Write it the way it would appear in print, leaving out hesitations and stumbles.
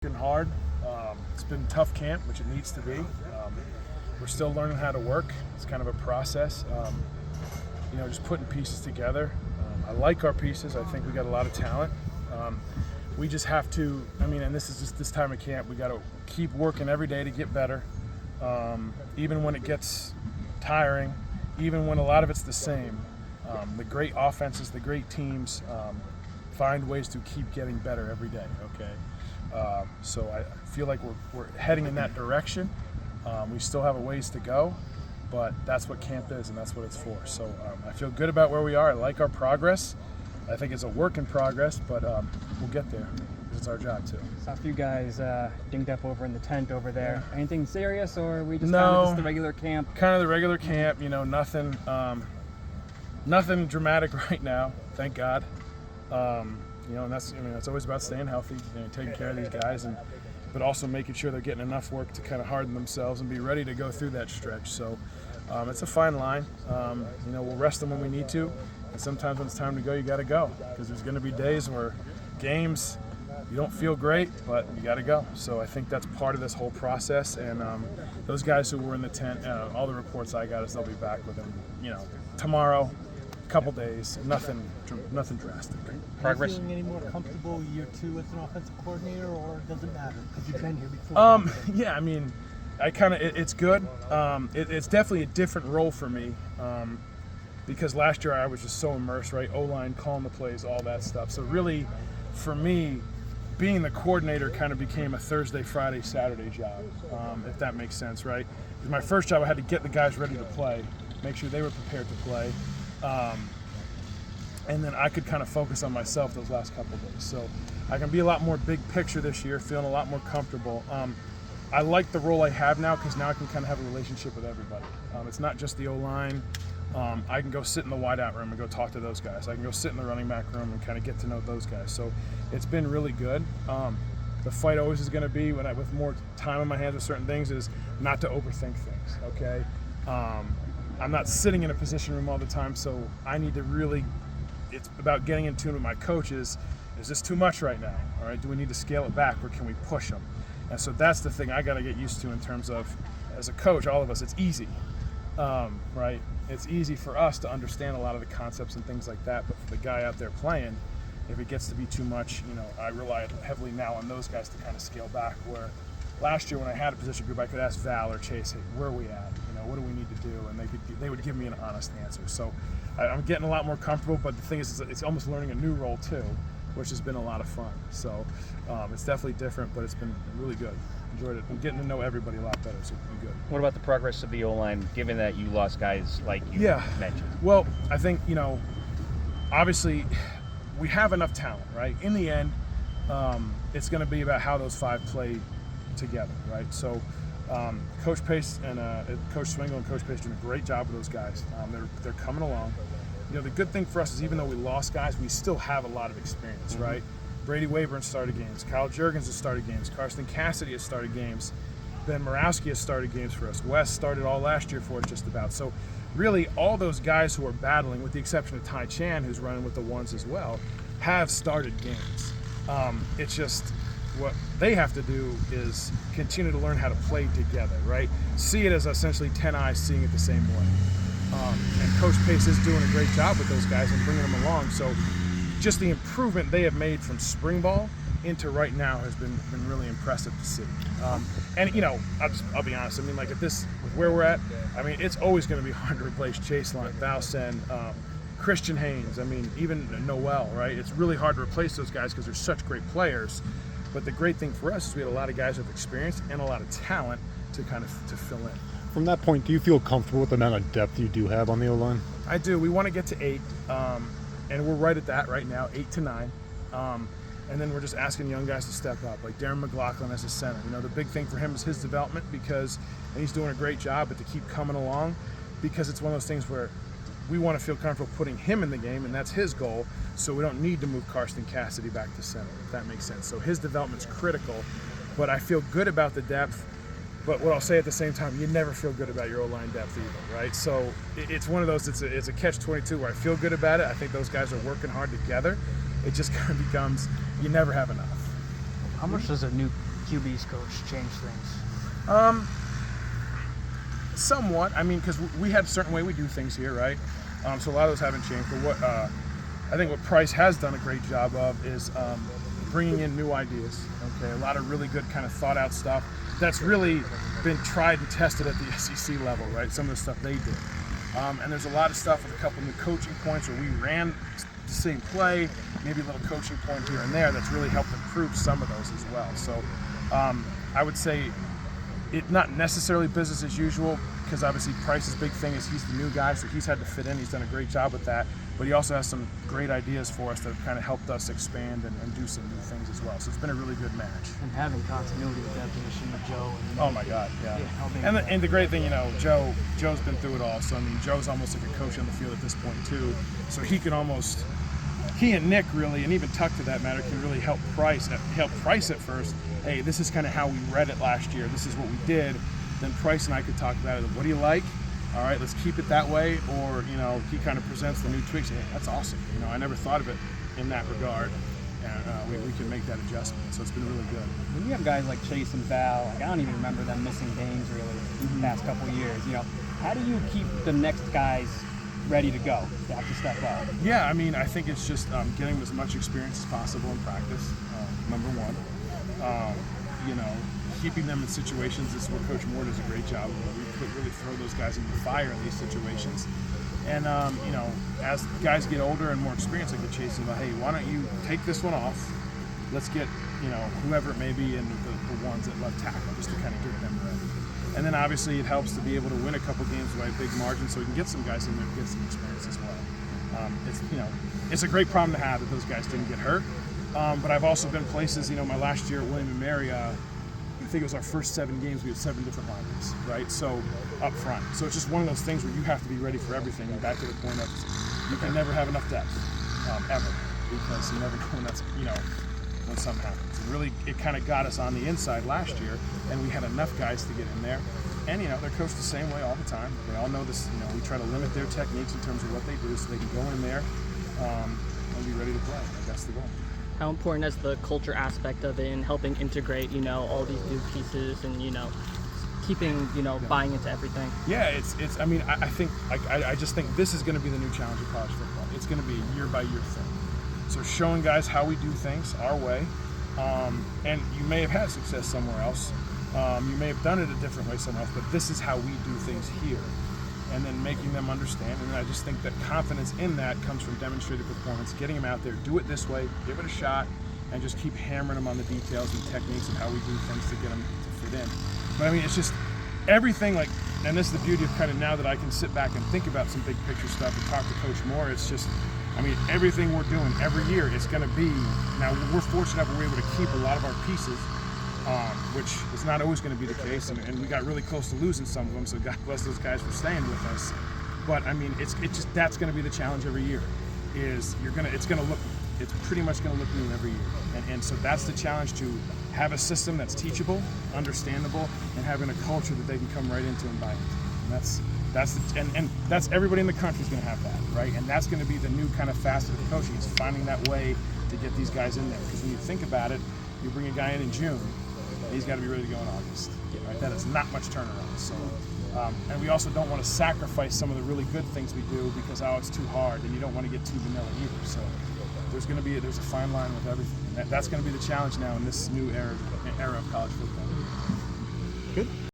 Working hard. It's been a tough camp, which it needs to be. We're still learning how to work. It's kind of a process. Just putting pieces together. I like our pieces. I think we got a lot of talent. We just have to, and this is just this time of camp, we got to keep working every day to get better. Even when it gets tiring, even when a lot of it's the same. The great offenses, the great teams find ways to keep getting better every day, okay? So I feel like we're heading in that direction. We still have a ways to go, but that's what camp is and that's what it's for. So I feel good about where we are. I like our progress. I think it's a work in progress, but we'll get there. It's our job too. Saw a few guys dinged up over in the tent over there. Yeah. Anything serious, or are we just No, kind of just the regular camp? Kind of the regular camp. Nothing dramatic right now. Thank God. And that's always about staying healthy, taking care of these guys, but also making sure they're getting enough work to kind of harden themselves and be ready to go through that stretch. So it's a fine line. We'll rest them when we need to, and sometimes when it's time to go, you got to go, because there's going to be days where games you don't feel great, but you got to go. So I think that's part of this whole process. And those guys who were in the tent, all the reports I got is they'll be back within, tomorrow, couple days, nothing drastic. Progress. Are you feeling any more comfortable year two as an offensive coordinator, or does it matter because you've been here before? It's good. It's definitely a different role for me because last year I was just so immersed, right? O-line, calling the plays, all that stuff. So really, for me, being the coordinator kind of became a Thursday, Friday, Saturday job, if that makes sense, right? Because my first job, I had to get the guys ready to play, make sure they were prepared to play. And then I could kind of focus on myself those last couple of days. So I can be a lot more big picture this year, feeling a lot more comfortable. I like the role I have now because now I can kind of have a relationship with everybody. It's not just the O-line. I can go sit in the wideout room and go talk to those guys. I can go sit in the running back room and kind of get to know those guys. So it's been really good. The fight always is going to be, with more time on my hands with certain things, is not to overthink things, okay? I'm not sitting in a position room all the time, so I need to really, it's about getting in tune with my coaches. Is this too much right now? All right, do we need to scale it back, or can we push them? And so that's the thing I got to get used to in terms of, as a coach, all of us, it's easy, right? It's easy for us to understand a lot of the concepts and things like that, but for the guy out there playing, if it gets to be too much, I rely heavily now on those guys to kind of scale back, where last year when I had a position group, I could ask Val or Chase, hey, where are we at? What do we need to do? And they would give me an honest answer. So I'm getting a lot more comfortable, but the thing is, it's almost learning a new role too, which has been a lot of fun. So it's definitely different, but it's been really good. Enjoyed it. I'm getting to know everybody a lot better, so it's been good. What about the progress of the O-line, given that you lost guys like you mentioned? Well, I think, obviously we have enough talent, right? In the end, it's going to be about how those five play together, right? So Coach Pace and Coach Swingle and Coach Pace doing a great job with those guys. They're coming along. The good thing for us is even though we lost guys, we still have a lot of experience, right? Brady Wayburn started games. Kyle Juergens has started games. Karsten Cassidy has started games. Ben Morawski has started games for us. Wes started all last year for us just about. So really all those guys who are battling, with the exception of Ty Chan, who's running with the ones as well, have started games. It's just what they have to do is continue to learn how to play together, right? See it as essentially 10 eyes seeing it the same way. And Coach Pace is doing a great job with those guys and bringing them along. So just the improvement they have made from spring ball into right now has been really impressive to see. I'll be honest. At this, with where we're at, it's always going to be hard to replace Chase Lunt, Valsen, Christian Haynes. Even Noel, right? It's really hard to replace those guys because they're such great players. But the great thing for us is we had a lot of guys with experience and a lot of talent to fill in. From that point, do you feel comfortable with the amount of depth you do have on the O-line? I do. We want to get to 8, and we're right at that right now, 8 to 9. And then we're just asking young guys to step up, like Darren McLaughlin as a center. The big thing for him is his development, and he's doing a great job, but to keep coming along, because it's one of those things where we want to feel comfortable putting him in the game, and that's his goal, so we don't need to move Karsten Cassidy back to center, if that makes sense. So his development's critical, but I feel good about the depth. But what I'll say at the same time, you never feel good about your O-line depth either, right? So it's one of those, it's a catch-22 where I feel good about it. I think those guys are working hard together. It just kind of becomes, you never have enough. How much does a new QB's coach change things? Somewhat. I mean, because we had a certain way we do things here, right? So a lot of those haven't changed. But what I think what Price has done a great job of is bringing in new ideas. Okay, a lot of really good kind of thought out stuff that's really been tried and tested at the SEC level, right? Some of the stuff they did. And there's a lot of stuff with a couple new coaching points where we ran the same play, maybe a little coaching point here and there that's really helped improve some of those as well. So I would say it not necessarily business as usual, because obviously Price's big thing is he's the new guy, so he's had to fit in. He's done a great job with that, but he also has some great ideas for us that have kind of helped us expand and do some new things as well. So it's been a really good match. And having continuity with that position with Joe. And Oh my God, yeah. helping And the great thing, Joe's been through it all. So I mean, Joe's almost like a coach on the field at this point too. So he and Nick really, and even Tuck to that matter, can really help Price at first. Hey, this is kind of how we read it last year. This is what we did. Then Price and I could talk about it. What do you like? All right, let's keep it that way. Or, he kind of presents the new tweaks. Hey, that's awesome. I never thought of it in that regard. And we can make that adjustment. So it's been really good. When you have guys like Chase and Val, I don't even remember them missing games really the past couple of years. How do you keep the next guys ready to go? They have to step up. Yeah, I mean, I think it's just getting them as much experience as possible in practice, number one. Keeping them in situations, this is where Coach Moore does a great job. We could really throw those guys into the fire in these situations. And, as guys get older and more experienced, like the chasing, hey, why don't you take this one off? Let's get, whoever it may be in the ones at left tackle, just to kind of get them ready. And then obviously it helps to be able to win a couple games by a big margin, so we can get some guys in there and get some experience as well. It's a great problem to have that those guys didn't get hurt. But I've also been places, my last year at William & Mary, I think it was our first 7 games, we had 7 different lineups, right? So up front. So it's just one of those things where you have to be ready for everything. And back to the point of you can never have enough depth, ever, because you never know when that's, when something happens. And really, it kind of got us on the inside last year, and we had enough guys to get in there. And, they're coached the same way all the time. They all know this, we try to limit their techniques in terms of what they do so they can go in there and be ready to play. That's the goal. How important is the culture aspect of it in helping integrate, all these new pieces and, keeping, buying into everything? Yeah, it's. I mean, I think, I just think this is going to be the new challenge of college football. It's going to be a year-by-year thing. So showing guys how we do things our way, and you may have had success somewhere else. You may have done it a different way somewhere else, but this is how we do things here. And then making them understand. And I just think that confidence in that comes from demonstrated performance, getting them out there, do it this way, give it a shot, and just keep hammering them on the details and techniques and how we do things to get them to fit in. But I mean, it's just everything and this is the beauty of kind of now that I can sit back and think about some big picture stuff and talk to Coach Moore, it's just, everything we're doing every year is going to be, now we're fortunate that we're able to keep a lot of our pieces, which is not always going to be the case, and we got really close to losing some of them, so God bless those guys for staying with us. But it's just that's going to be the challenge every year. It's pretty much going to look new every year, and so that's the challenge, to have a system that's teachable, understandable, and having a culture that they can come right into and buy into. And that's everybody in the country is going to have that, right? And that's going to be the new kind of facet of coaching, is finding that way to get these guys in there. Because when you think about it, you bring a guy in June. He's got to be ready to go in August. Right? That is not much turnaround. So, and we also don't want to sacrifice some of the really good things we do because it's too hard, and you don't want to get too vanilla either. So there's a fine line with everything. That's going to be the challenge now in this new era of college football. Good.